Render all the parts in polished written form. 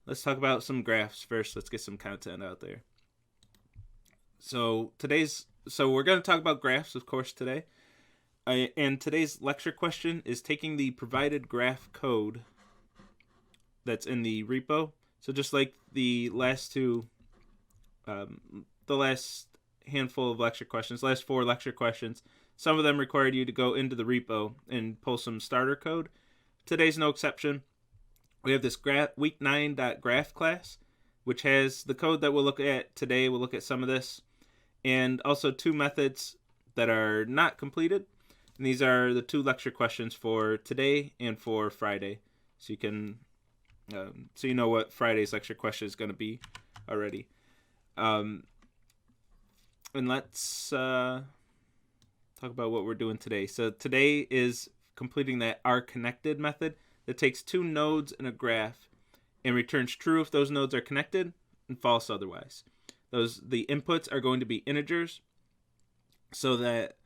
let's talk about some graphs first. Let's get some content out there. So we're going to talk about graphs, of course, today. And today's lecture question is taking the provided graph code that's in the repo. So just like the last last handful of lecture questions, last 4 lecture questions, some of them required you to go into the repo and pull some starter code. Today's no exception. We have this week 9.graph class, which has the code that we'll look at today. We'll look at some of this, and also 2 methods that are not completed. And these are the 2 lecture questions for today and for Friday. So you can, so you know what Friday's lecture question is going to be already. And let's talk about what we're doing today. So today is completing that are-connected method that takes 2 nodes in a graph and returns true if those nodes are connected and false otherwise. The inputs are going to be integers, so that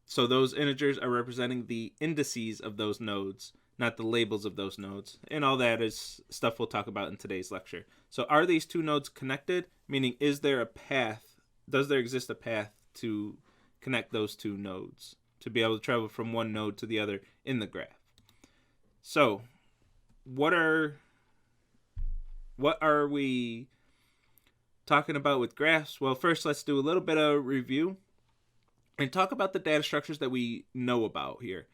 so those integers are representing the indices of those nodes, not the labels of those nodes. And all that is stuff we'll talk about in today's lecture. So are these 2 nodes connected? Meaning, is there a path? Does there exist a path to connect those 2 nodes, to be able to travel from one node to the other in the graph? So what are we talking about with graphs? Well, first let's do a little bit of review and talk about the data structures that we know about here.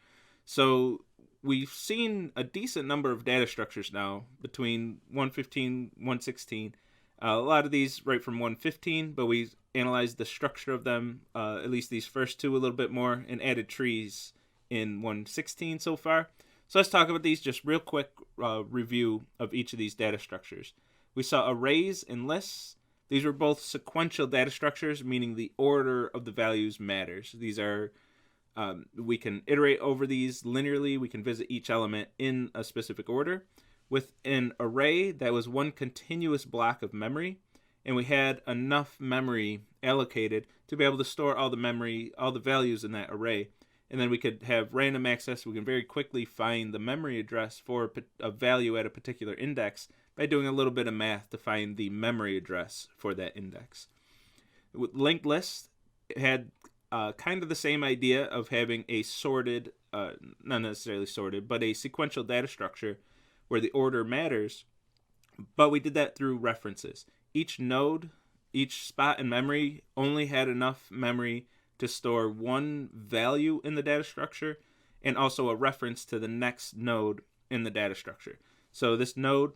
So we've seen a decent number of data structures now between 115, 116. A lot of these right from 115, but we analyzed the structure of them, at least these first 2 a little bit more, and added trees in 116 so far. So let's talk about these, just real quick review of each of these data structures. We saw arrays and lists. These were both sequential data structures, meaning the order of the values matters. These are, we can iterate over these linearly. We can visit each element in a specific order. With an array, that was one continuous block of memory, and we had enough memory allocated to be able to store all the values in that array. And then we could have random access. We can very quickly find the memory address for a value at a particular index by doing a little bit of math to find the memory address for that index. With linked lists, it had kind of the same idea of having a sorted, not necessarily sorted, but a sequential data structure where the order matters, but we did that through references. Each node, each spot in memory only had enough memory to store one value in the data structure and also a reference to the next node in the data structure. So this node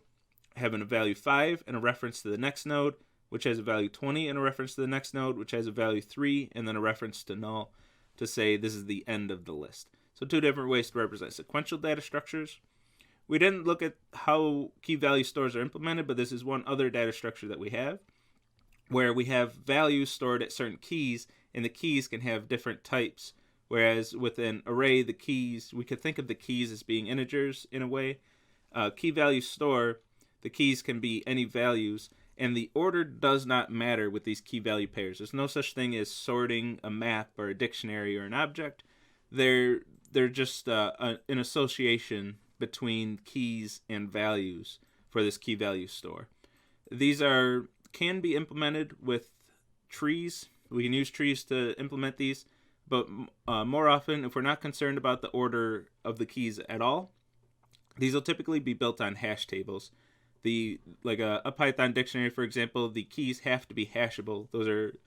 having a value 5 and a reference to the next node, which has a value 20, and a reference to the next node, which has a value 3, and then a reference to null to say this is the end of the list. So 2 different ways to represent sequential data structures. We didn't look at how key value stores are implemented, but this is one other data structure that we have, where we have values stored at certain keys, and the keys can have different types. Whereas with an array, the keys, we could think of the keys as being integers in a way. Key value store, the keys can be any values, and the order does not matter with these key value pairs. There's no such thing as sorting a map or a dictionary or an object. They're just an association between keys and values for this key value store. These can be implemented with trees. We can use trees to implement these, but more often, if we're not concerned about the order of the keys at all, these will typically be built on hash tables. Like a Python dictionary, for example, the keys have to be hashable. Those are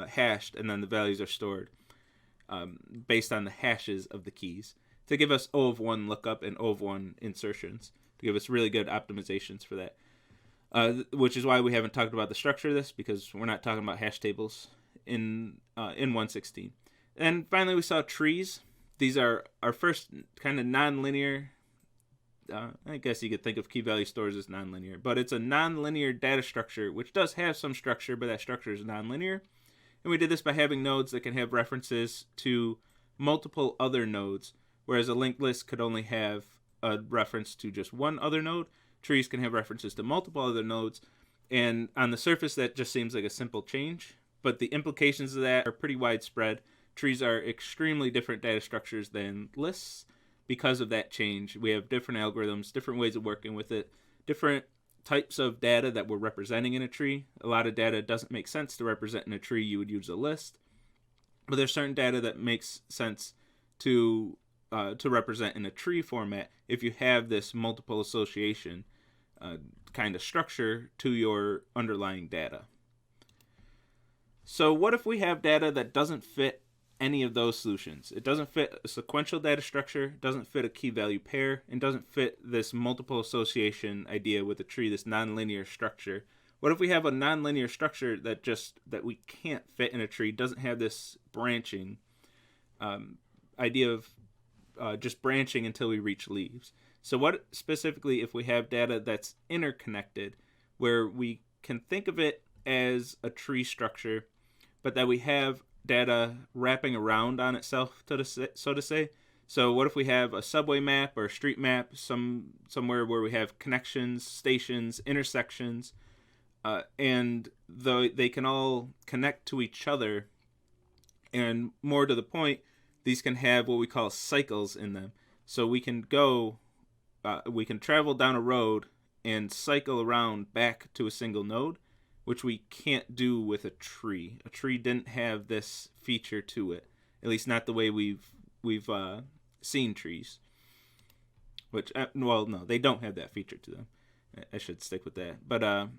hashed, and then the values are stored based on the hashes of the keys to give us O of 1 lookup and O of 1 insertions, to give us really good optimizations for that. Which is why we haven't talked about the structure of this, because we're not talking about hash tables in 116. And finally, we saw trees. These are our first kind of nonlinear. I guess you could think of key value stores as nonlinear, but it's a nonlinear data structure, which does have some structure, but that structure is nonlinear. And we did this by having nodes that can have references to multiple other nodes, whereas a linked list could only have a reference to just one other node. Trees can have references to multiple other nodes, and on the surface that just seems like a simple change, but the implications of that are pretty widespread. Trees are extremely different data structures than lists. Because of that change, we have different algorithms, different ways of working with it, different types of data that we're representing in a tree. A lot of data doesn't make sense to represent in a tree. You would use a list. But there's certain data that makes sense to represent in a tree format if you have this multiple association kind of structure to your underlying data. So what if we have data that doesn't fit any of those solutions? It doesn't fit a sequential data structure, doesn't fit a key value pair, and doesn't fit this multiple association idea with a tree, this nonlinear structure. What if we have a nonlinear structure that we can't fit in a tree, doesn't have this branching idea of just branching until we reach leaves? So what specifically if we have data that's interconnected, where we can think of it as a tree structure, but that we have data wrapping around on itself, so to say? So what if we have a subway map or a street map, somewhere where we have connections, stations, intersections, and they can all connect to each other, and more to the point, these can have what we call cycles in them. So we can travel down a road and cycle around back to a single node, which we can't do with a tree. A tree didn't have this feature to it, at least not the way we've seen trees. Which, well, no, they don't have that feature to them. I should stick with that. But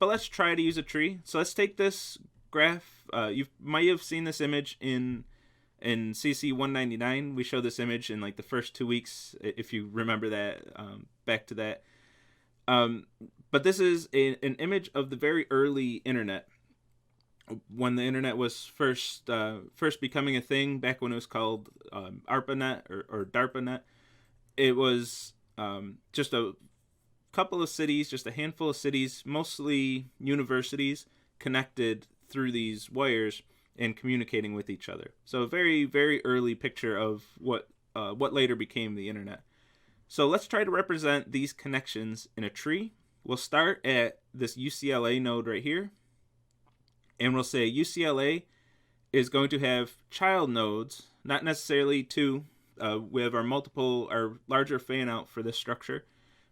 let's try to use a tree. So let's take this graph. You might have seen this image in CSE 199. We showed this image in like the first 2 weeks, if you remember that, back to that. But this is an image of the very early internet, when the internet was first becoming a thing, back when it was called ARPANET or DARPANET. It was just a couple of cities, just a handful of cities, mostly universities, connected through these wires and communicating with each other. So a very, very early picture of what later became the internet. So let's try to represent these connections in a tree. We'll start at this UCLA node right here, and we'll say UCLA is going to have child nodes, not necessarily two. We have our larger fan out for this structure,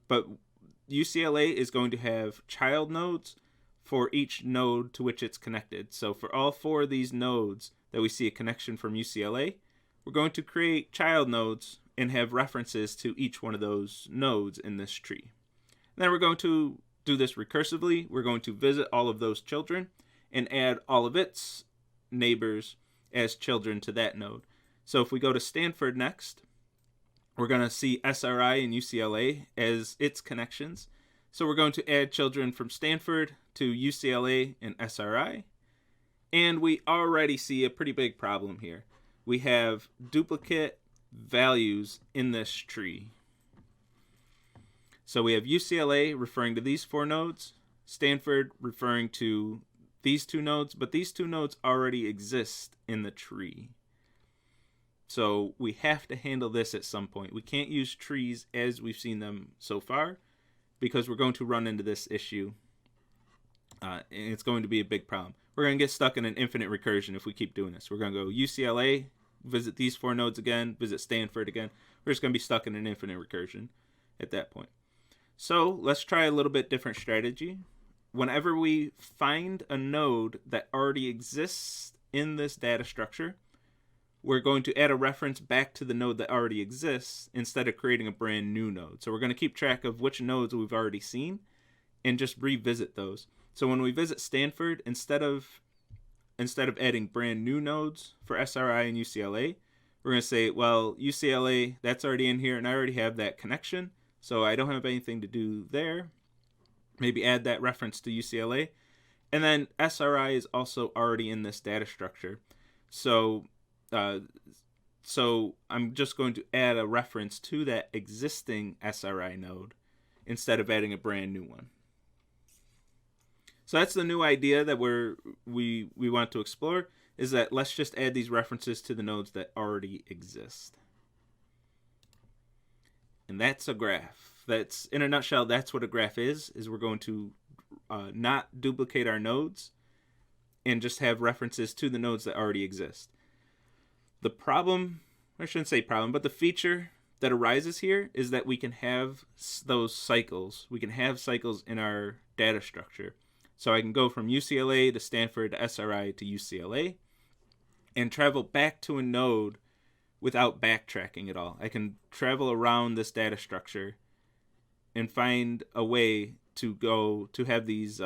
but UCLA is going to have child nodes for each node to which it's connected. So for all 4 of these nodes that we see a connection from UCLA, we're going to create child nodes and have references to each one of those nodes in this tree. And then we're going to do this recursively. We're going to visit all of those children and add all of its neighbors as children to that node. So if we go to Stanford next, we're going to see SRI and UCLA as its connections. So we're going to add children from Stanford to UCLA and SRI. And we already see a pretty big problem here. We have duplicate values in this tree. So we have UCLA referring to these 4 nodes, Stanford referring to these 2 nodes, but these 2 nodes already exist in the tree. So we have to handle this at some point. We can't use trees as we've seen them so far, because we're going to run into this issue, and it's going to be a big problem. We're going to get stuck in an infinite recursion if we keep doing this. We're going to go UCLA, visit these 4 nodes again, visit Stanford again. We're just going to be stuck in an infinite recursion at that point. So let's try a little bit different strategy. Whenever we find a node that already exists in this data structure, we're going to add a reference back to the node that already exists instead of creating a brand new node. So we're going to keep track of which nodes we've already seen and just revisit those. So when we visit Stanford, instead of adding brand new nodes for SRI and UCLA, we're going to say, well, UCLA, that's already in here, and I already have that connection, so I don't have anything to do there. Maybe add that reference to UCLA. And then SRI is also already in this data structure. So I'm just going to add a reference to that existing SRI node instead of adding a brand new one. So that's the new idea that we want to explore, is that let's just add these references to the nodes that already exist. And that's a graph. That's, in a nutshell, that's what a graph is we're going to not duplicate our nodes and just have references to the nodes that already exist. The problem, I shouldn't say problem, but the feature that arises here is that we can have those cycles. We can have cycles in our data structure. So I can go from UCLA to Stanford to SRI to UCLA and travel back to a node without backtracking at all. I can travel around this data structure and find a way to go to have these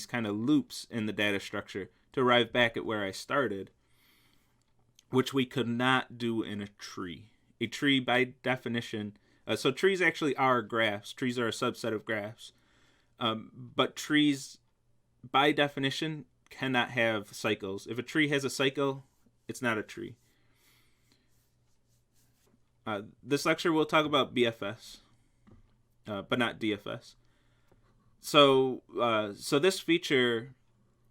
kind of loops in the data structure to arrive back at where I started, which we could not do in a tree. A tree, by definition, so trees actually are graphs. Trees are a subset of graphs. But trees, by definition, cannot have cycles. If a tree has a cycle, it's not a tree. This lecture we'll talk about BFS, but not DFS. So this feature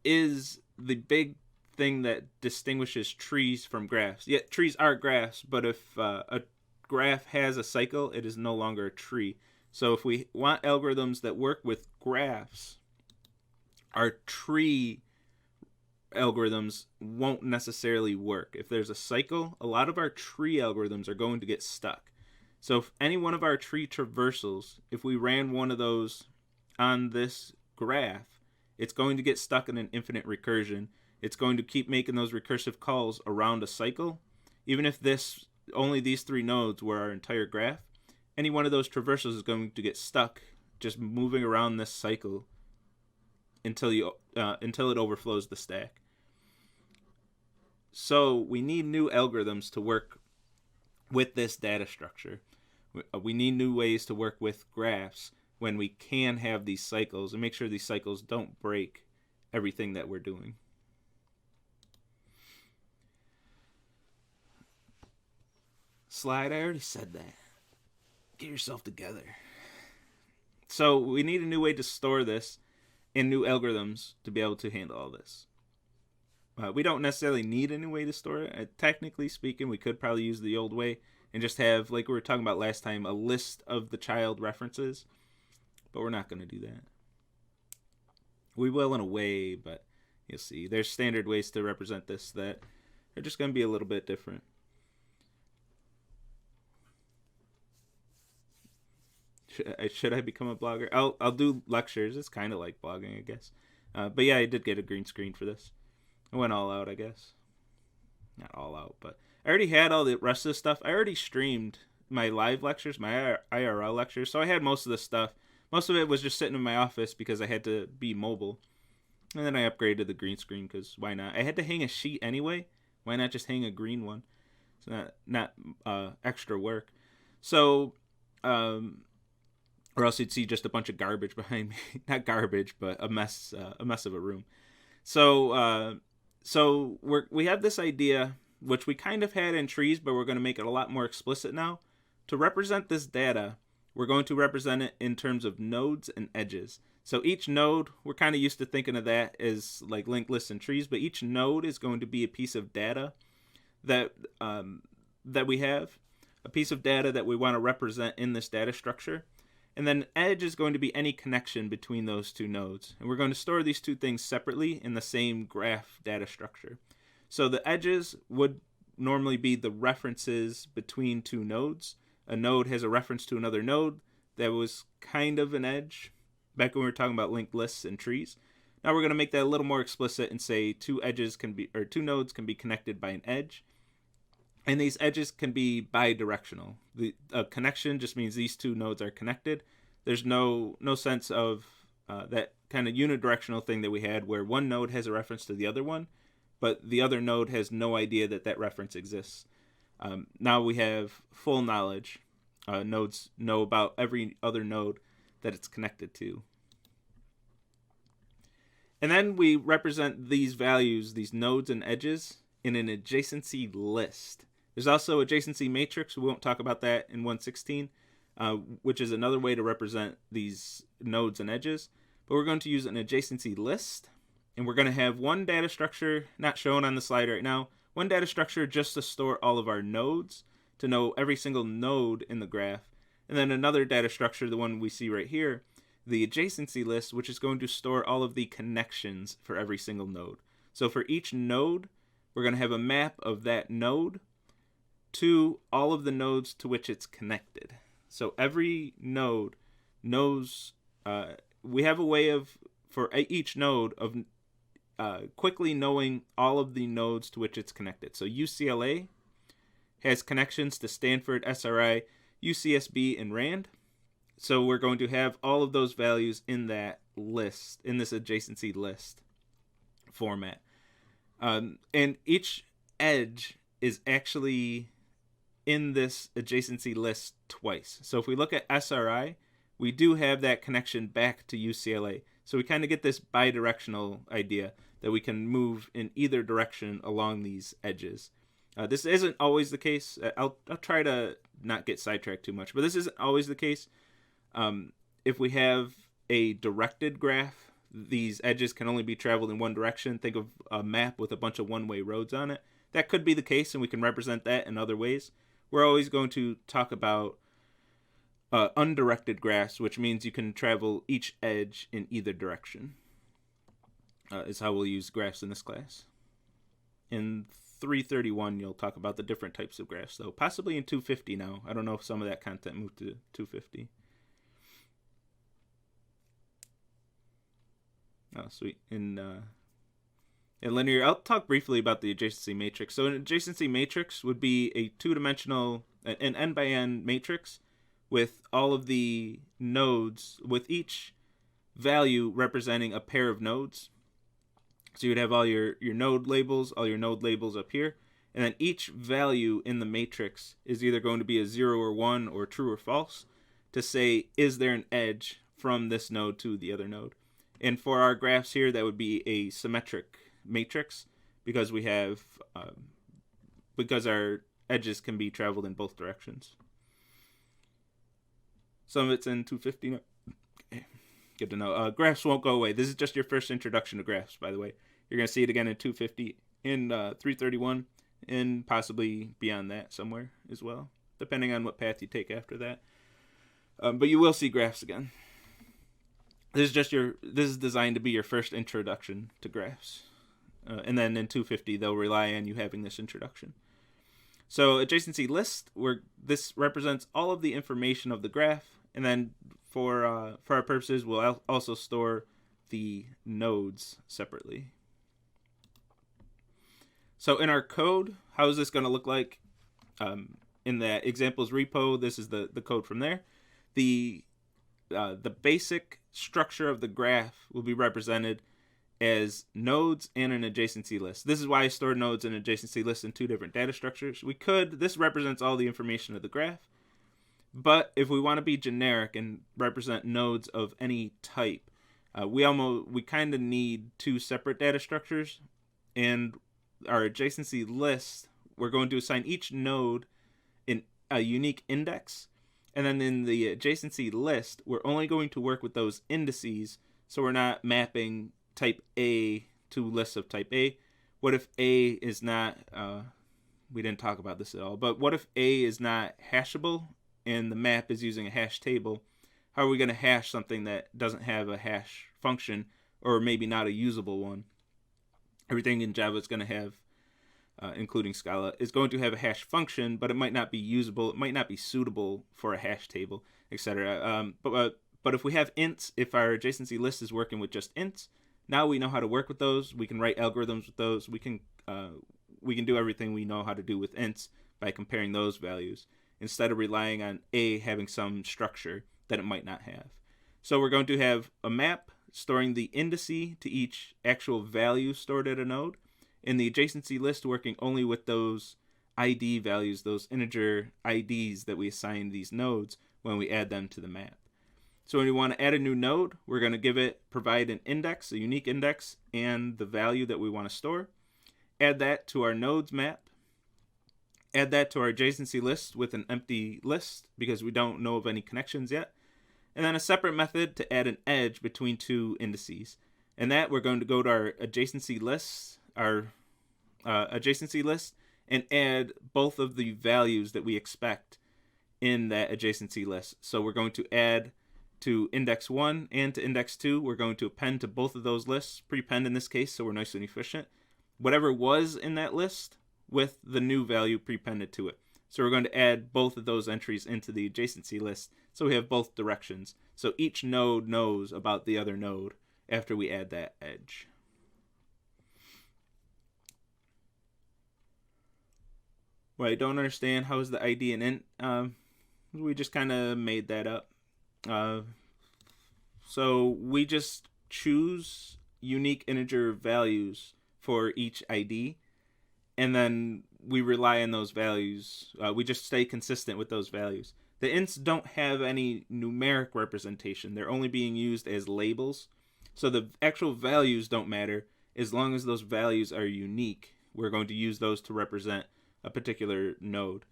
is the big thing that distinguishes trees from graphs. Yet trees are graphs, but if a graph has a cycle, it is no longer a tree. So if we want algorithms that work with graphs, our tree algorithms won't necessarily work. If there's a cycle, a lot of our tree algorithms are going to get stuck. So if any one of our tree traversals, if we ran one of those on this graph, it's going to get stuck in an infinite recursion. It's going to keep making those recursive calls around a cycle. Even if only these 3 nodes were our entire graph, any one of those traversals is going to get stuck just moving around this cycle until it overflows the stack. So we need new algorithms to work with this data structure. We need new ways to work with graphs when we can have these cycles and make sure these cycles don't break everything that we're doing. Slide, I already said that. Get yourself together. So we need a new way to store this and new algorithms to be able to handle all this. We don't necessarily need a new way to store it. Technically speaking, we could probably use the old way and just have, like we were talking about last time, a list of the child references. But we're not going to do that. We will in a way, but you'll see. There's standard ways to represent this that are just going to be a little bit different. Should I become a blogger? I'll do lectures. It's kind of like blogging, I guess. But yeah, I did get a green screen for this. I went all out, I guess. Not all out, but I already had all the rest of the stuff. I already streamed my live lectures, my IRL lectures, so I had most of the stuff. Most of it was just sitting in my office because I had to be mobile. And then I upgraded the green screen because why not? I had to hang a sheet anyway. Why not just hang a green one? It's not extra work. So, or else you'd see just a bunch of garbage behind me. Not garbage, but a mess of a room. So we have this idea, which we kind of had in trees, but we're going to make it a lot more explicit now. To represent this data, we're going to represent it in terms of nodes and edges. So each node, we're kind of used to thinking of that as like linked lists and trees, but each node is going to be a piece of data that we have, a piece of data that we want to represent in this data structure. And then edge is going to be any connection between those 2 nodes. And we're going to store these 2 things separately in the same graph data structure. So the edges would normally be the references between 2 nodes. A node has a reference to another node that was kind of an edge back when we were talking about linked lists and trees. Now we're going to make that a little more explicit and say 2 nodes can be connected by an edge. And these edges can be bidirectional. A connection just means these 2 nodes are connected. There's no sense of that kind of unidirectional thing that we had where one node has a reference to the other one, but the other node has no idea that reference exists. Now we have full knowledge. Nodes know about every other node that it's connected to. And then we represent these values, these nodes and edges, in an adjacency list. There's also adjacency matrix. We won't talk about that in 116, which is another way to represent these nodes and edges. But we're going to use an adjacency list, and we're going to have one data structure, not shown on the slide right now, one data structure just to store all of our nodes, to know every single node in the graph, and then another data structure, the one we see right here, the adjacency list, which is going to store all of the connections for every single node. So for each node, we're going to have a map of that node to all of the nodes to which it's connected. So every node knows, we have a way of, for each node, of quickly knowing all of the nodes to which it's connected. So UCLA has connections to Stanford, SRI, UCSB, and RAND. So we're going to have all of those values in that list, in this adjacency list format. And each edge is actually in this adjacency list twice. So if we look at SRI, we do have that connection back to UCLA. So we kind of get this bidirectional idea that we can move in either direction along these edges. This isn't always the case. I'll try to not get sidetracked too much, but this isn't always the case. If we have a directed graph, these edges can only be traveled in one direction. Think of a map with a bunch of one-way roads on it. That could be the case, and we can represent that in other ways. We're always going to talk about undirected graphs, which means you can travel each edge in either direction, is how we'll use graphs in this class. In 331, you'll talk about the different types of graphs, though. Possibly in 250 now. I don't know if some of that content moved to 250. Oh, sweet. In linear, I'll talk briefly about the adjacency matrix. So an adjacency matrix would be a two-dimensional, an n by n matrix with all of the nodes, with each value representing a pair of nodes. So you'd have all your node labels, all your node labels up here, and then each value in the matrix is either going to be a 0 or 1 or true or false to say, is there an edge from this node to the other node? And for our graphs here, that would be a symmetric matrix because we have, because our edges can be traveled in both directions. Some of it's in 250. Okay. Good to know. Graphs won't go away. This is just your first introduction to graphs, by the way. You're going to see it again in 250, in 331, and possibly beyond that somewhere as well, depending on what path you take after that. But you will see graphs again. This is designed to be your first introduction to graphs. And then in 250, they'll rely on you having this introduction. So adjacency list, where this represents all of the information of the graph, and then for our purposes, we'll also store the nodes separately. So in our code, how is this going to look like? In the examples repo, this is the code from there. The basic structure of the graph will be represented as nodes and an adjacency list. This is why I stored nodes and adjacency lists in two different data structures. This represents all the information of the graph, but if we want to be generic and represent nodes of any type, we kind of need two separate data structures. And our adjacency list, we're going to assign each node in a unique index. And then in the adjacency list, we're only going to work with those indices, so we're not mapping type A to lists of type A. What if A is not, we didn't talk about this at all, but what if A is not hashable and the map is using a hash table? How are we going to hash something that doesn't have a hash function, or maybe not a usable one? Everything in Java is going to have, including Scala, is going to have a hash function, but it might not be usable. It might not be suitable for a hash table, etc. But if we have ints, if our adjacency list is working with just ints, now we know how to work with those. We can write algorithms with those. We can do everything we know how to do with ints by comparing those values instead of relying on A having some structure that it might not have. So we're going to have a map storing the indice to each actual value stored at a node, and the adjacency list working only with those ID values, those integer IDs that we assign these nodes when we add them to the map. So when we want to add a new node, we're going to provide an index, a unique index, and the value that we want to store. Add that to our nodes map. Add that to our adjacency list with an empty list because we don't know of any connections yet. And then a separate method to add an edge between two indices. And that we're going to go to our adjacency list, and add both of the values that we expect in that adjacency list. So we're going to add to index 1 and to index 2. We're going to append to both of those lists, prepend in this case, so we're nice and efficient. Whatever was in that list with the new value prepended to it. So we're going to add both of those entries into the adjacency list so we have both directions. So each node knows about the other node after we add that edge. What I don't understand, how is the ID an int? We just kind of made that up. So we just choose unique integer values for each ID, and then we rely on those values. We just stay consistent with those values. The ints don't have any numeric representation. They're only being used as labels. So the actual values don't matter. As long as those values are unique, we're going to use those to represent a particular node.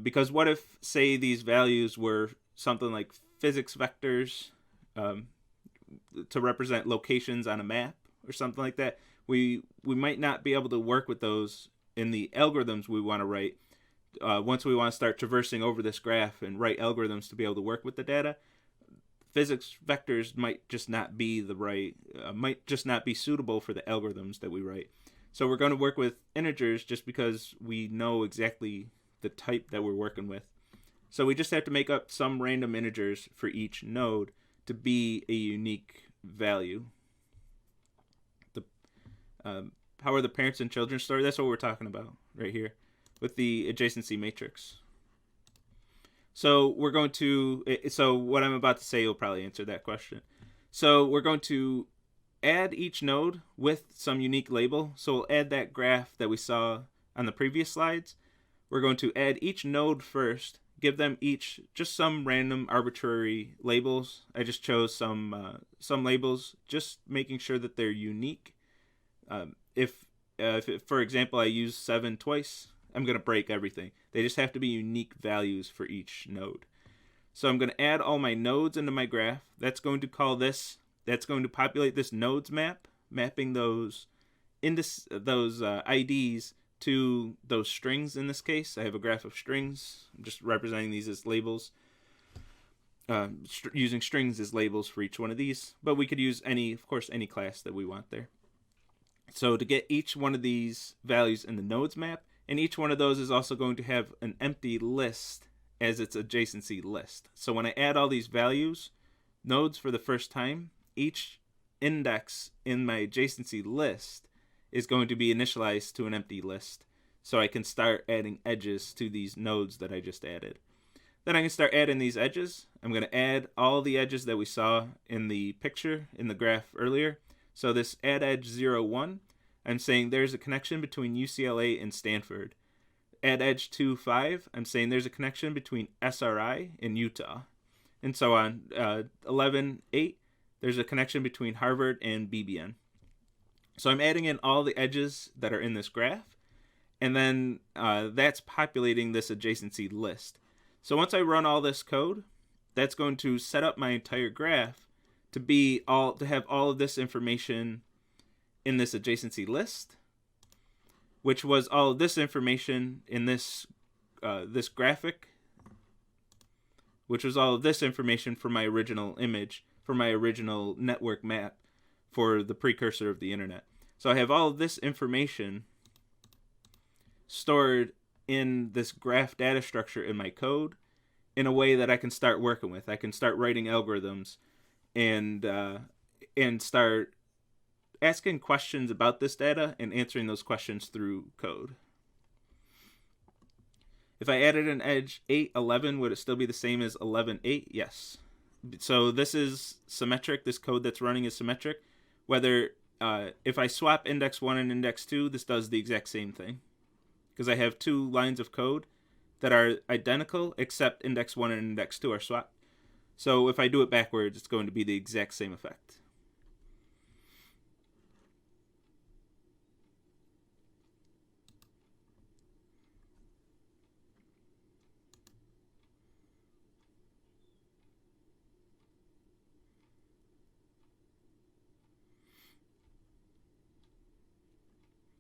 Because what if, say, these values were something like physics vectors to represent locations on a map or something like that? We might not be able to work with those in the algorithms we want to write. Once we want to start traversing over this graph and write algorithms to be able to work with the data, physics vectors might just not be might just not be suitable for the algorithms that we write. So we're going to work with integers just because we know exactly the type that we're working with. So we just have to make up some random integers for each node to be a unique value. How are the parents and children stored? That's what we're talking about right here with the adjacency matrix. So we're going to, so what I'm about to say will probably answer that question. So we're going to add each node with some unique label. So we'll add that graph that we saw on the previous slides. We're going to add each node first, give them each just some random arbitrary labels. I just chose some labels, just making sure that they're unique. If for example, I use 7 twice, I'm going to break everything. They just have to be unique values for each node. So I'm going to add all my nodes into my graph. That's going to populate this nodes map, mapping those IDs to those strings. In this case, I have a graph of strings. I'm just representing these as labels, using strings as labels for each one of these. But we could use any class that we want there. So to get each one of these values in the nodes map, and each one of those is also going to have an empty list as its adjacency list. So when I add all these nodes for the first time, each index in my adjacency list is going to be initialized to an empty list. So I can start adding edges to these nodes that I just added. Then I can start adding these edges. I'm going to add all the edges that we saw in the picture in the graph earlier. So this add edge 0, 1, I'm saying there's a connection between UCLA and Stanford. Add edge 2, 5, I'm saying there's a connection between SRI and Utah. And so on. 11, 8, there's a connection between Harvard and BBN. So I'm adding in all the edges that are in this graph, and then that's populating this adjacency list. So once I run all this code, that's going to set up my entire graph to have all of this information in this adjacency list, which was all of this information in this graphic, which was all of this information for my original image, for my original network map for the precursor of the internet. So I have all of this information stored in this graph data structure in my code in a way that I can start working with. I can start writing algorithms and start asking questions about this data and answering those questions through code. If I added an edge 8, 11, would it still be the same as 11, 8? Yes. So this is symmetric. This code that's running is symmetric. Whether if I swap index 1 and index 2, this does the exact same thing. Because I have 2 lines of code that are identical, except index 1 and index 2 are swapped. So if I do it backwards, it's going to be the exact same effect.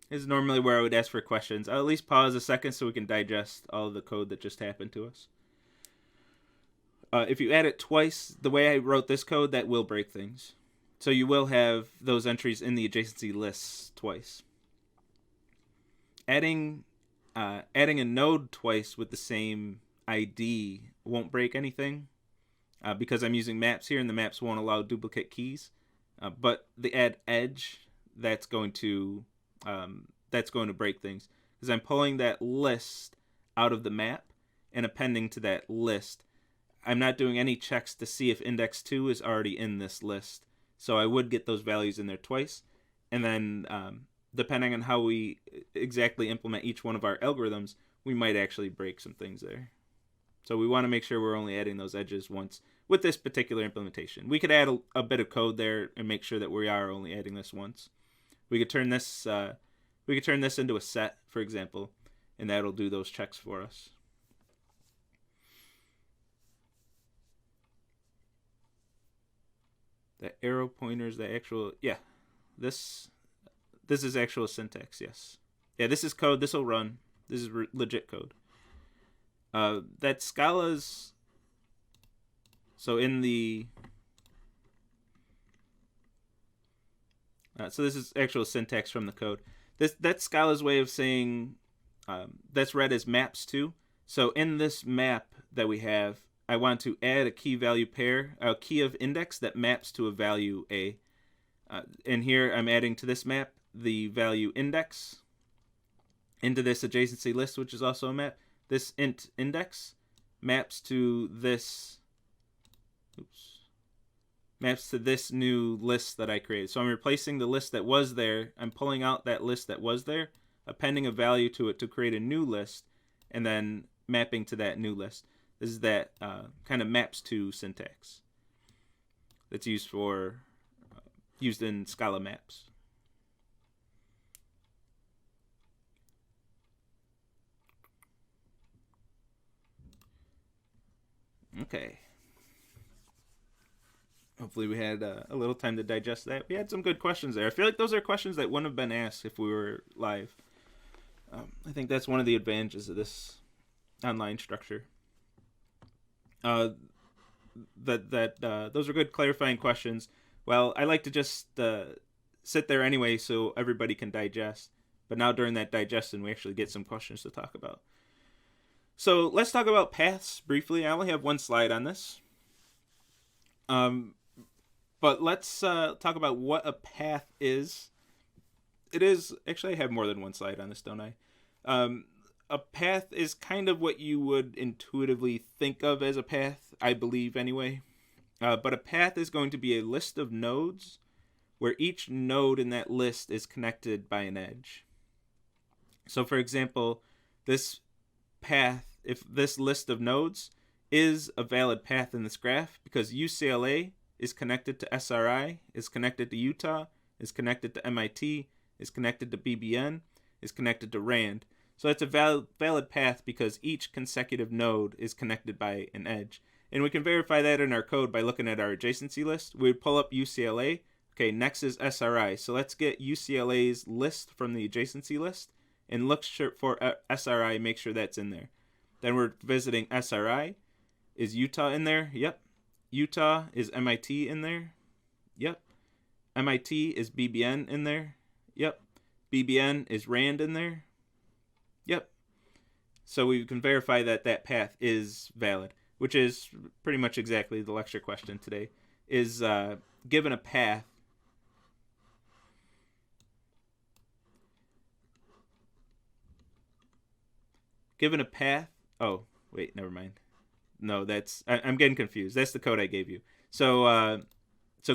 This is normally where I would ask for questions. I'll at least pause a second so we can digest all of the code that just happened to us. If you add it twice, the way I wrote this code, that will break things. So you will have those entries in the adjacency lists twice. Adding adding a node twice with the same ID won't break anything because I'm using maps here, and the maps won't allow duplicate keys. But the add edge, that's going to break things, because I'm pulling that list out of the map and appending to that list. I'm not doing any checks to see if index 2 is already in this list. So I would get those values in there twice. And then depending on how we exactly implement each one of our algorithms, we might actually break some things there. So we want to make sure we're only adding those edges once with this particular implementation. We could add a bit of code there and make sure that we are only adding this once. We could turn this into a set, for example, and that'll do those checks for us. The arrow pointers, the actual, yeah, this is actual syntax, yes. Yeah, this is code, this will run. This is legit code. That Scala's, so in the, so this is actual syntax from the code. That's Scala's way of saying, that's read as maps to. So in this map that we have, I want to add a key value pair, a key of index that maps to a value A. And here I'm adding to this map the value index into this adjacency list, which is also a map. This int index maps to this, maps to this new list that I created. So I'm replacing the list that was there. I'm pulling out that list that was there, appending a value to it to create a new list, and then mapping to that new list. This is that kind of maps to syntax that's used in Scala maps. Okay. Hopefully we had a little time to digest that. We had some good questions there. I feel like those are questions that wouldn't have been asked if we were live. I think that's one of the advantages of this online structure. Those are good clarifying questions. Well, I like to just sit there anyway so everybody can digest. But now during that digestion, we actually get some questions to talk about. So let's talk about paths briefly. I only have one slide on this. But let's talk about what a path is. It is, actually I have more than one slide on this, don't I? A path is kind of what you would intuitively think of as a path, I believe anyway. But a path is going to be a list of nodes where each node in that list is connected by an edge. So for example, this path, if this list of nodes is a valid path in this graph, because UCLA is connected to SRI, is connected to Utah, is connected to MIT, is connected to BBN, is connected to RAND. So that's a valid path because each consecutive node is connected by an edge. And we can verify that in our code by looking at our adjacency list. We would pull up UCLA. Okay, next is SRI. So let's get UCLA's list from the adjacency list and look for SRI, make sure that's in there. Then we're visiting SRI. Is Utah in there? Yep. Utah, is MIT in there? Yep. MIT, is BBN in there? Yep. BBN, is RAND in there? Yep. So we can verify that that path is valid, which is pretty much exactly the lecture question today. Is given a path, oh, wait, never mind. No, I'm getting confused. That's the code I gave you. So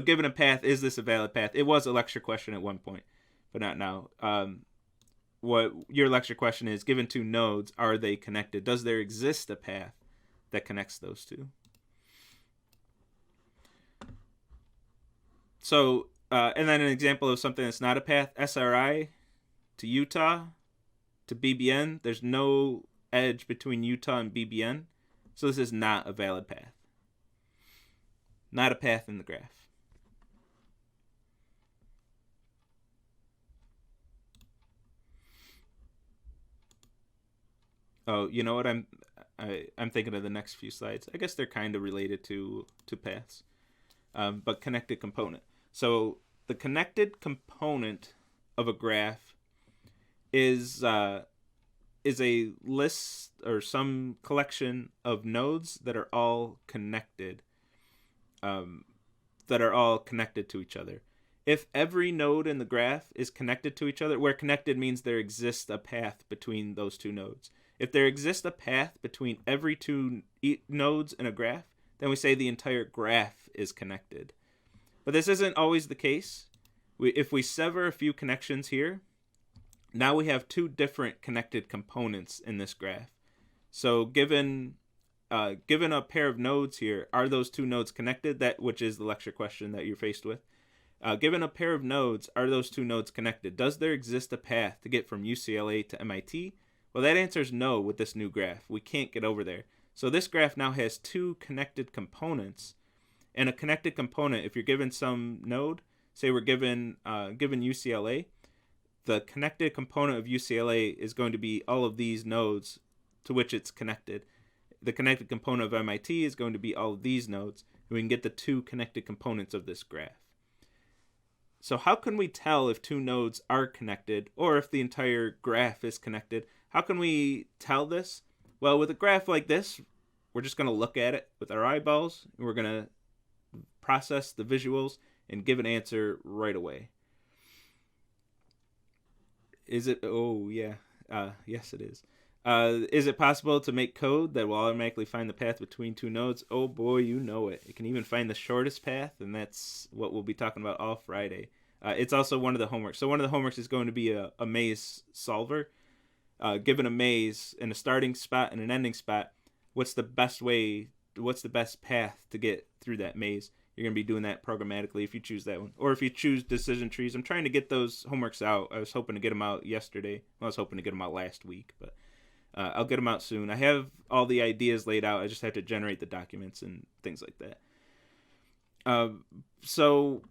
given a path, is this a valid path? It was a lecture question at one point, but not now. What your lecture question is, given two nodes, are they connected? Does there exist a path that connects those two? So, and then an example of something that's not a path, SRI to Utah to BBN. There's no edge between Utah and BBN. So this is not a valid path. Not a path in the graph. Oh, you know what? I'm thinking of the next few slides. I guess they're kind of related to paths, but connected component. So the connected component of a graph is is a list or some collection of nodes that are all connected, to each other. If every node in the graph is connected to each other, where connected means there exists a path between those two nodes. If there exists a path between every two nodes in a graph, then we say the entire graph is connected. But this isn't always the case. If we sever a few connections here, now we have two different connected components in this graph. So given a pair of nodes here, are those two nodes connected? That which is the lecture question that you're faced with. Given a pair of nodes, are those two nodes connected? Does there exist a path to get from UCLA to MIT? Well, that answer is no with this new graph. We can't get over there. So this graph now has two connected components. And a connected component, if you're given some node, say we're given UCLA, the connected component of UCLA is going to be all of these nodes to which it's connected. The connected component of MIT is going to be all of these nodes. And we can get the two connected components of this graph. So how can we tell if two nodes are connected or if the entire graph is connected? How can we tell this? Well, with a graph like this, we're just going to look at it with our eyeballs, and we're going to process the visuals and give an answer right away. Is it? Oh, yeah. Yes, it is. Is it possible to make code that will automatically find the path between two nodes? Oh boy, you know it. It can even find the shortest path, and that's what we'll be talking about all Friday. It's also one of the homeworks. So one of the homeworks is going to be a maze solver. Given a maze and a starting spot and an ending spot, what's the best path to get through that maze? You're going to be doing that programmatically if you choose that one. Or if you choose decision trees. I'm trying to get those homeworks out. I was hoping to get them out yesterday. I was hoping to get them out last week, but I'll get them out soon. I have all the ideas laid out. I just have to generate the documents and things like that. So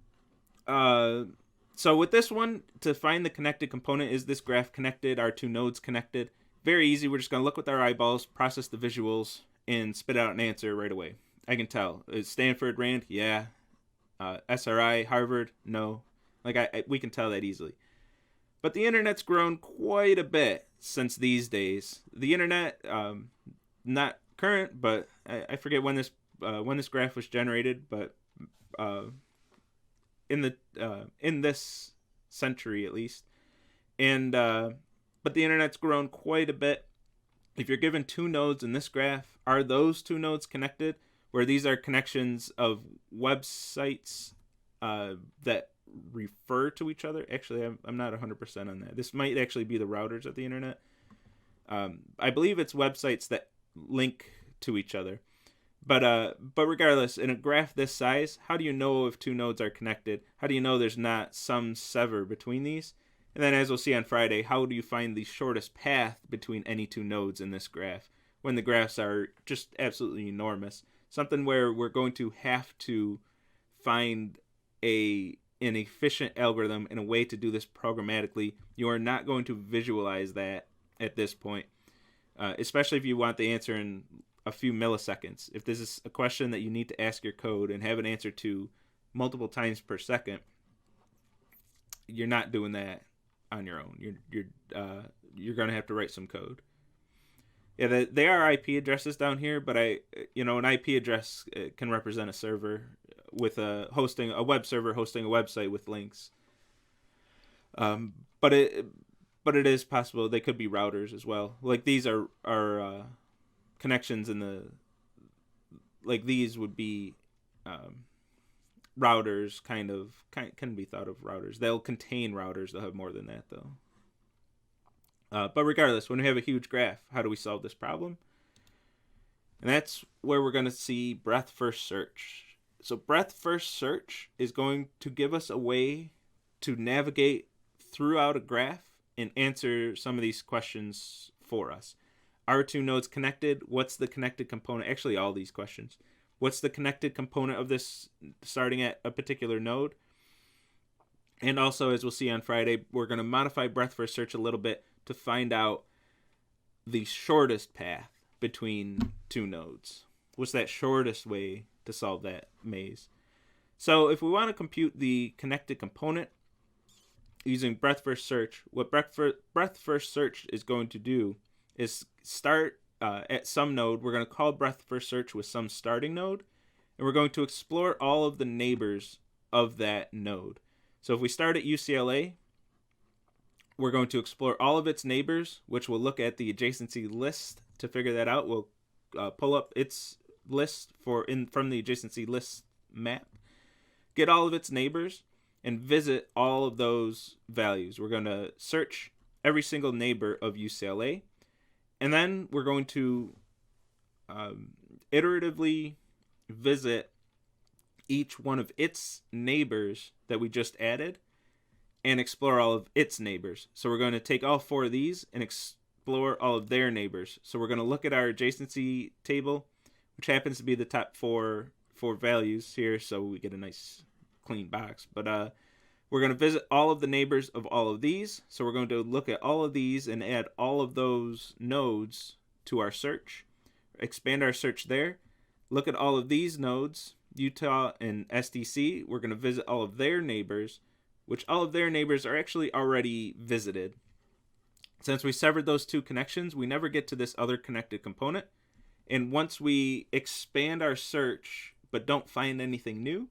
with this one, to find the connected component, is this graph connected? Are two nodes connected? Very easy. We're just going to look with our eyeballs, process the visuals, and spit out an answer right away. I can tell. Is Stanford, Rand? Yeah. SRI, Harvard? No. We can tell that easily. But the internet's grown quite a bit since these days. The internet, not current, but I forget when this graph was generated, but in this century at least. But the internet's grown quite a bit. If you're given two nodes in this graph, are those two nodes connected? Where these are connections of websites that refer to each other. Actually, I'm not 100% on that. This might actually be the routers of the internet. I believe it's websites that link to each other. But regardless, in a graph this size, how do you know if two nodes are connected? How do you know there's not some sever between these? And then, as we'll see on Friday, how do you find the shortest path between any two nodes in this graph when the graphs are just absolutely enormous? Something where we're going to have to find an efficient algorithm and a way to do this programmatically. You are not going to visualize that at this point, especially if you want the answer in a few milliseconds. If this is a question that you need to ask your code and have an answer to multiple times per second, you're not doing that on your own. You're going to have to write some code. Yeah, they are IP addresses down here, but an IP address can represent a server with a web server hosting a website with links. But it is possible they could be routers as well. Like these are connections these would be routers, can be thought of routers. They'll contain routers. They'll have more than that though. But regardless, when we have a huge graph, how do we solve this problem? And that's where we're going to see BreadthFirst Search. So BreadthFirst Search is going to give us a way to navigate throughout a graph and answer some of these questions for us. Are two nodes connected? What's the connected component? Actually, all these questions. What's the connected component of this starting at a particular node? And also, as we'll see on Friday, we're going to modify BreadthFirst Search a little bit to find out the shortest path between two nodes. What's that shortest way to solve that maze? So if we want to compute the connected component using BreadthFirst Search, what BreadthFirst Search is going to do is start at some node. We're going to call BreadthFirst Search with some starting node, and we're going to explore all of the neighbors of that node. So if we start at UCLA, we're going to explore all of its neighbors, which will look at the adjacency list to figure that out. We'll pull up its list from the adjacency list map, get all of its neighbors, and visit all of those values. We're going to search every single neighbor of UCLA, and then we're going to iteratively visit each one of its neighbors that we just added and explore all of its neighbors. So we're going to take all 4 of these and explore all of their neighbors. So we're going to look at our adjacency table, which happens to be the top four values here, so we get a nice clean box. But we're going to visit all of the neighbors of all of these. So we're going to look at all of these and add all of those nodes to our search, expand our search there, look at all of these nodes, Utah and SDC. We're going to visit all of their neighbors, which all of their neighbors are actually already visited. Since we severed those 2 connections, we never get to this other connected component. And once we expand our search but don't find anything new,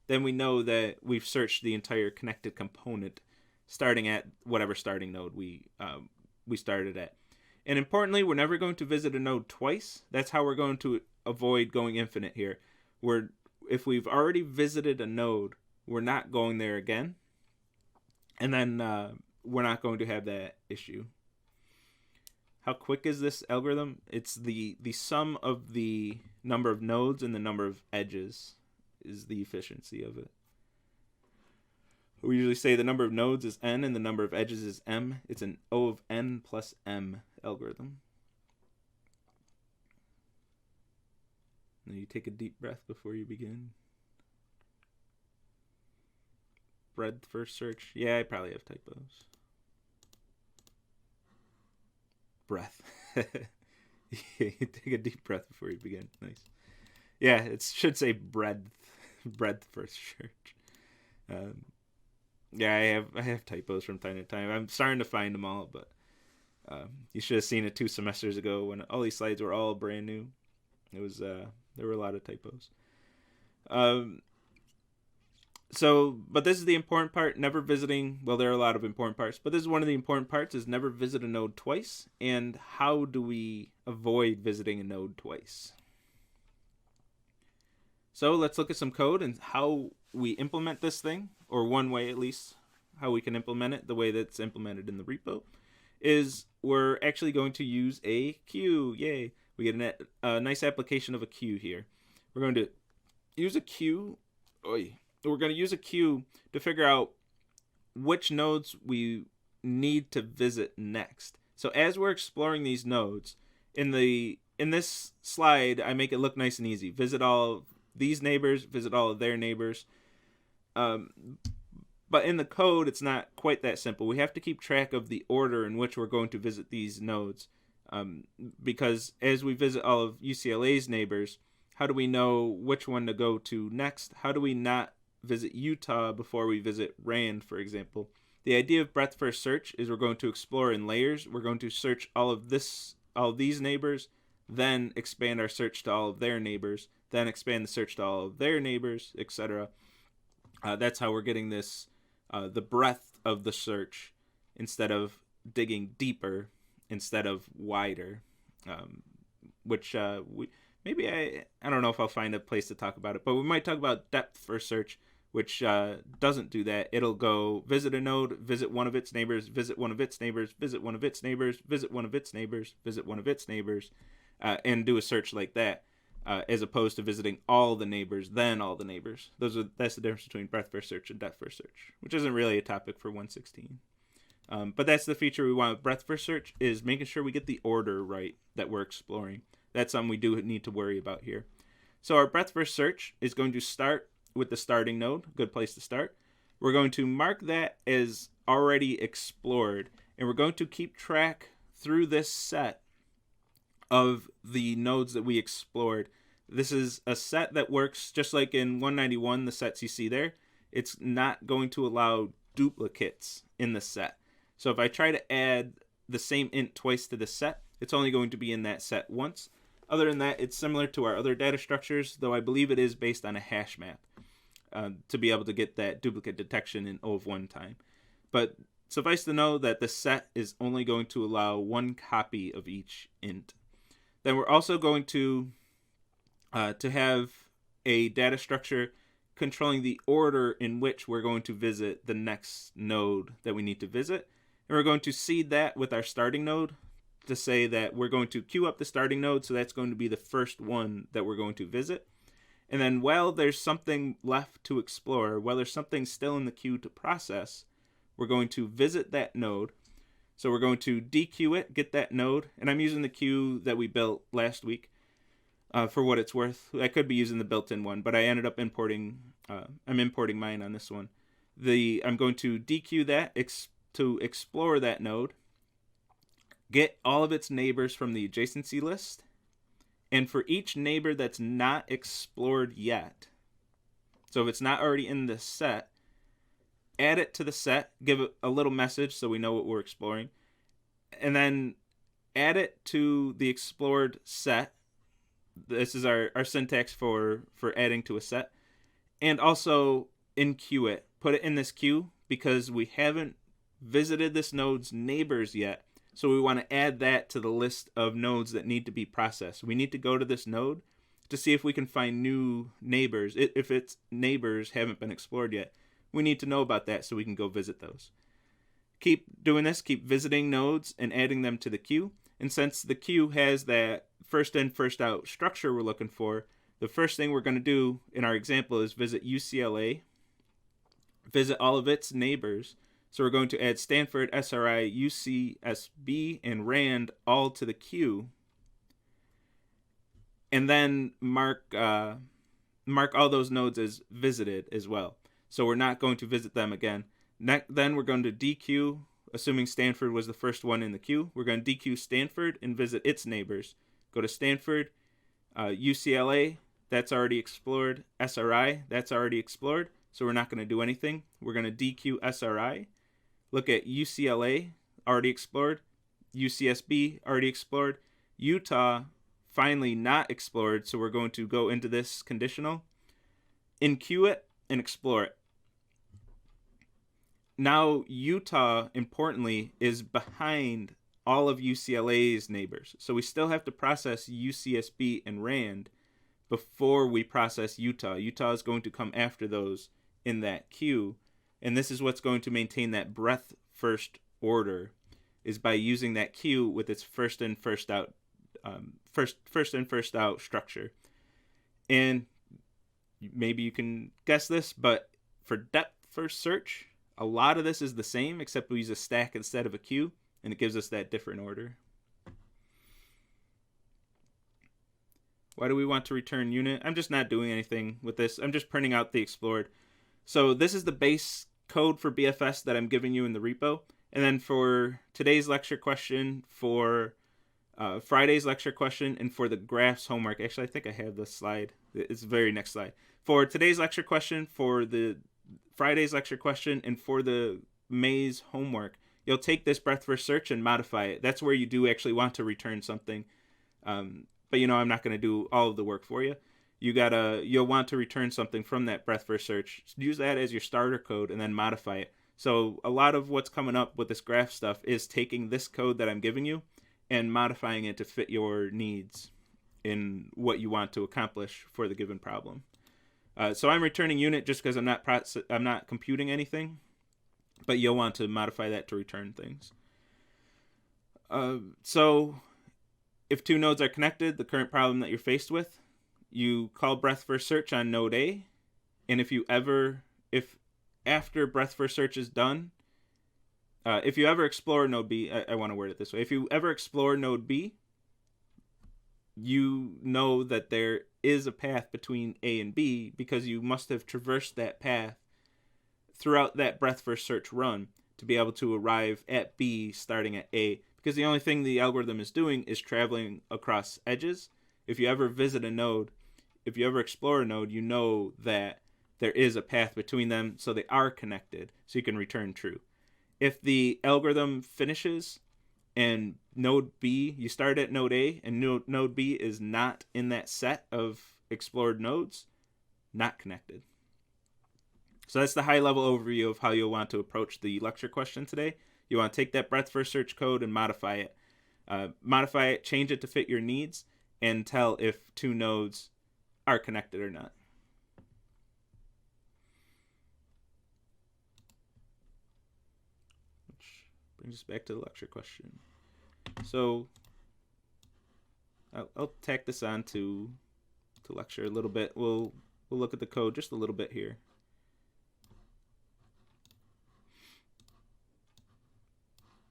then we know that we've searched the entire connected component starting at whatever starting node we started at. And importantly, we're never going to visit a node twice. That's how we're going to avoid going infinite here. If we've already visited a node, we're not going there again. And then we're not going to have that issue. How quick is this algorithm? It's the sum of the number of nodes and the number of edges is the efficiency of it. We usually say the number of nodes is n and the number of edges is m. It's an O of n plus m algorithm. Now you take a deep breath before you begin. BreadthFirst Search. Yeah, I probably have typos. Breath. Take a deep breath before you begin. Nice. Yeah, it should say BreadthFirst Search. Yeah, I have typos from time to time. I'm starting to find them all, but you should have seen it 2 semesters ago when all these slides were all brand new. It was there were a lot of typos. But this is the important part, never visiting. Well, there are a lot of important parts, but this is one of the important parts, is never visit a node twice. And how do we avoid visiting a node twice? So let's look at some code and how we implement this thing, or one way at least, how we can implement it, the way that's implemented in the repo, is we're actually going to use a queue. Yay! We get a nice application of a queue here. We're going to use a queue. We're going to use a queue to figure out which nodes we need to visit next. So as we're exploring these nodes, in this slide, I make it look nice and easy. Visit all of these neighbors, visit all of their neighbors. But in the code, it's not quite that simple. We have to keep track of the order in which we're going to visit these nodes. Because as we visit all of UCLA's neighbors, how do we know which one to go to next? How do we not visit Utah before we visit Rand, for example? The idea of BreadthFirst Search is we're going to explore in layers. We're going to search all of these neighbors, then expand our search to all of their neighbors, then expand the search to all of their neighbors, etc. That's how we're getting this, the breadth of the search, instead of digging deeper, instead of wider, which maybe I don't know if I'll find a place to talk about it, but we might talk about depth-first search, which doesn't do that. It'll go visit a node, visit one of its neighbors, visit one of its neighbors, visit one of its neighbors, visit one of its neighbors, visit one of its neighbors, and do a search like that, as opposed to visiting all the neighbors, then all the neighbors. That's the difference between BreadthFirst Search and depth-first search, which isn't really a topic for 116. But that's the feature we want with BreadthFirst Search, is making sure we get the order right that we're exploring. That's something we do need to worry about here. So our BreadthFirst Search is going to start with the starting node, good place to start. We're going to mark that as already explored, and we're going to keep track through this set of the nodes that we explored. This is a set that works just like in 191, the sets you see there. It's not going to allow duplicates in the set. So if I try to add the same int twice to the set, It's only going to be in that set once. Other than that, it's similar to our other data structures, though I believe it is based on a hash map to be able to get that duplicate detection in O of 1 time. But suffice to know that the set is only going to allow one copy of each int. Then we're also going to have a data structure controlling the order in which we're going to visit the next node that we need to visit. And we're going to seed that with our starting node to say that we're going to queue up the starting node, so that's going to be the first one that we're going to visit. And then while there's something left to explore, while there's something still in the queue to process, we're going to visit that node. So we're going to dequeue it, get that node, and I'm using the queue that we built last week for what it's worth. I could be using the built-in one, but I ended up importing, I'm importing mine on this one. I'm going to dequeue that to explore that node, get all of its neighbors from the adjacency list, and for each neighbor that's not explored yet, so if it's not already in the set, add it to the set, give it a little message so we know what we're exploring, and then add it to the explored set. This is our syntax for adding to a set. And also enqueue it. Put it in this queue because we haven't visited this node's neighbors yet. So we want to add that to the list of nodes that need to be processed. We need to go to this node to see if we can find new neighbors. If its neighbors haven't been explored yet, we need to know about that so we can go visit those. Keep doing this, keep visiting nodes and adding them to the queue. And since the queue has that first in, first out structure we're looking for, the first thing we're going to do in our example is visit UCLA, visit all of its neighbors. So we're going to add Stanford, SRI, UCSB, and RAND all to the queue. And then mark all those nodes as visited as well. So we're not going to visit them again. Then we're going to dequeue, assuming Stanford was the first one in the queue. We're going to dequeue Stanford and visit its neighbors. Go to Stanford, UCLA, that's already explored. SRI, that's already explored. So we're not going to do anything. We're going to dequeue SRI. Look at UCLA, already explored. UCSB, already explored. Utah, finally not explored. So we're going to go into this conditional, enqueue it, and explore it. Now, Utah, importantly, is behind all of UCLA's neighbors. So we still have to process UCSB and RAND before we process Utah. Utah is going to come after those in that queue. And this is what's going to maintain that breadth first order, is by using that queue with its first in, first out, first in, first out structure. And maybe you can guess this, but for depth first search, a lot of this is the same, except we use a stack instead of a queue, and it gives us that different order. Why do we want to return unit? I'm just not doing anything with this. I'm just printing out the explored. So this is the base code for BFS that I'm giving you in the repo. And then for today's lecture question, for Friday's lecture question, and for the graphs homework. Actually, I think I have the slide. It's the very next slide. For today's lecture question, for the Friday's lecture question, and for the May's homework, you'll take this BreadthFirst Search and modify it. That's where you do actually want to return something. But I'm not going to do all of the work for you. You'll want to return something from that BreadthFirst Search. Use that as your starter code and then modify it. So a lot of what's coming up with this graph stuff is taking this code that I'm giving you and modifying it to fit your needs in what you want to accomplish for the given problem. So I'm returning unit just because I'm not computing anything, but you'll want to modify that to return things. So if two nodes are connected, the current problem that you're faced with, you call BreadthFirst Search on node A, and if after BreadthFirst Search is done, if you ever explore node B, I want to word it this way. If you ever explore node B, you know that there is a path between A and B because you must have traversed that path throughout that BreadthFirst Search run to be able to arrive at B starting at A, because the only thing the algorithm is doing is traveling across edges. If you ever visit a node, if you ever explore a node, you know that there is a path between them, so they are connected, so you can return true. If the algorithm finishes and node B, you start at node A, and node B is not in that set of explored nodes, not connected. So that's the high-level overview of how you'll want to approach the lecture question today. You want to take that BreadthFirst Search code and modify it, change it to fit your needs, and tell if two nodes are connected or not. Which brings us back to the lecture question. So I'll tack this on to lecture a little bit. We'll look at the code just a little bit here.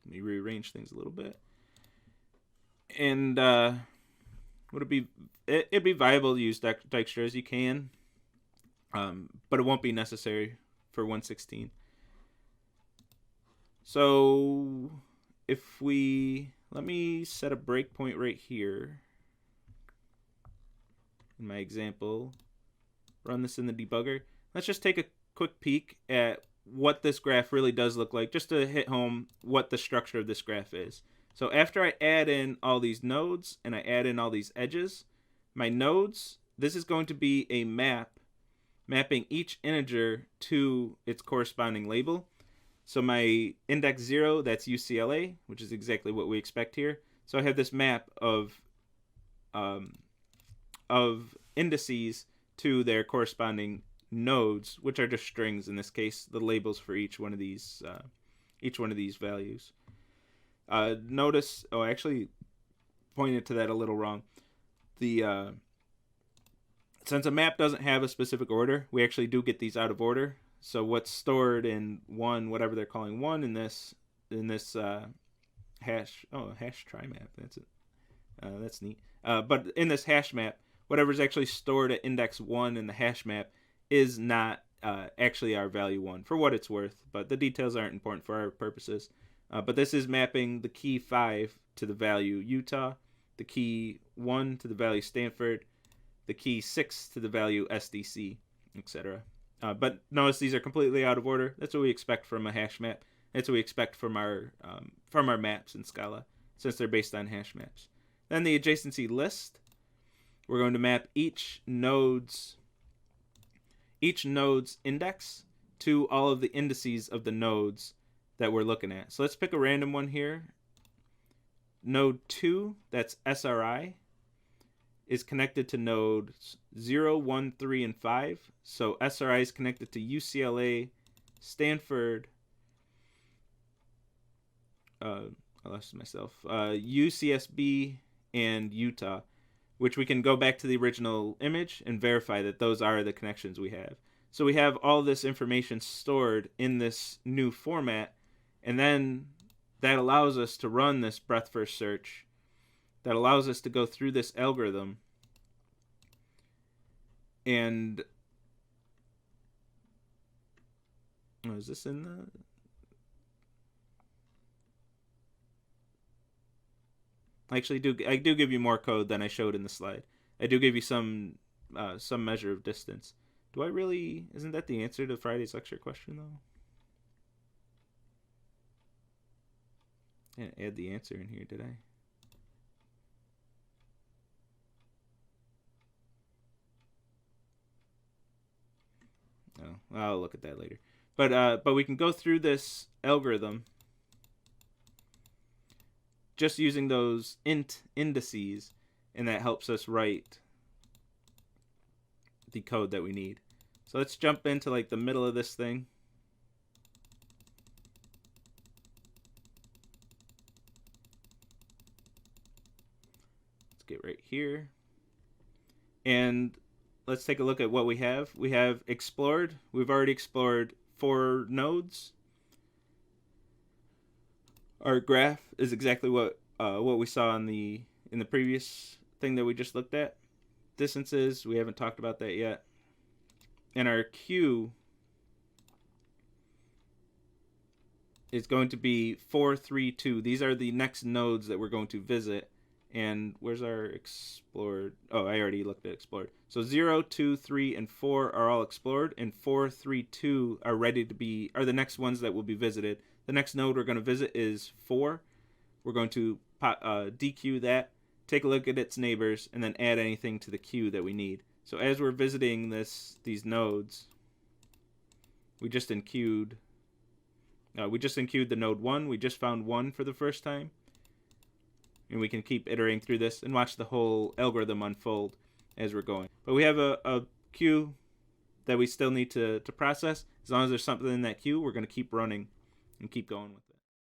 Let me rearrange things a little bit. And it'd be viable to use Dijkstra as you can, but it won't be necessary for 116. So if let me set a breakpoint right here in my example, run this in the debugger. Let's just take a quick peek at what this graph really does look like, just to hit home what the structure of this graph is. So after I add in all these nodes and I add in all these edges, my nodes, this is going to be a map mapping each integer to its corresponding label. So my index 0, that's UCLA, which is exactly what we expect here. So I have this map of indices to their corresponding nodes, which are just strings in this case, the labels for each one of these values. Notice, I actually pointed to that a little wrong. Since a map doesn't have a specific order, we actually do get these out of order. So what's stored in one, whatever they're calling one in this hash try map, that's it. That's neat. But in this hash map, whatever's actually stored at index 1 in the hash map is not actually our value 1, for what it's worth, but the details aren't important for our purposes. But this is mapping the key 5 to the value Utah, the key 1 to the value Stanford, the key 6 to the value SDC, etc. But notice these are completely out of order. That's what we expect from a hash map. That's what we expect from our maps in Scala, since they're based on hash maps. Then the adjacency list, we're going to map each node's index to all of the indices of the nodes that we're looking at. So let's pick a random one here. Node 2, that's SRI, is connected to nodes 0, 1, 3, and 5. So SRI is connected to UCLA, Stanford, UCSB, and Utah, which we can go back to the original image and verify that those are the connections we have. So we have all this information stored in this new format, and then that allows us to run this BreadthFirst search, that allows us to go through this algorithm and is this in the I do give you more code than I showed in the slide. I do give you some measure of distance. Do I really? Isn't that the answer to Friday's lecture question though? I didn't add the answer in here, did I? No, I'll look at that later. But we can go through this algorithm just using those indices, and that helps us write the code that we need. So let's jump into like the middle of this thing. Let's get right here. And let's take a look at what we have. We have explored. We've already explored 4 nodes. Our graph is exactly what we saw in the previous thing that we just looked at. Distances, we haven't talked about that yet. And our queue is going to be 4, 3, 2. These are the next nodes that we're going to visit. And where's our explored? Oh, I already looked at explored. So 0, 2, 3, and 4 are all explored, and 4, 3, 2 are the next ones that will be visited. The next node we're going to visit is 4. we're going to dequeue that, take a look at its neighbors, and then add anything to the queue that we need. So as we're visiting these nodes, we just enqueued the node 1. We just found 1 for the first time. And we can keep iterating through this and watch the whole algorithm unfold as we're going. But we have a queue that we still need to process. As long as there's something in that queue, we're going to keep running and keep going with it.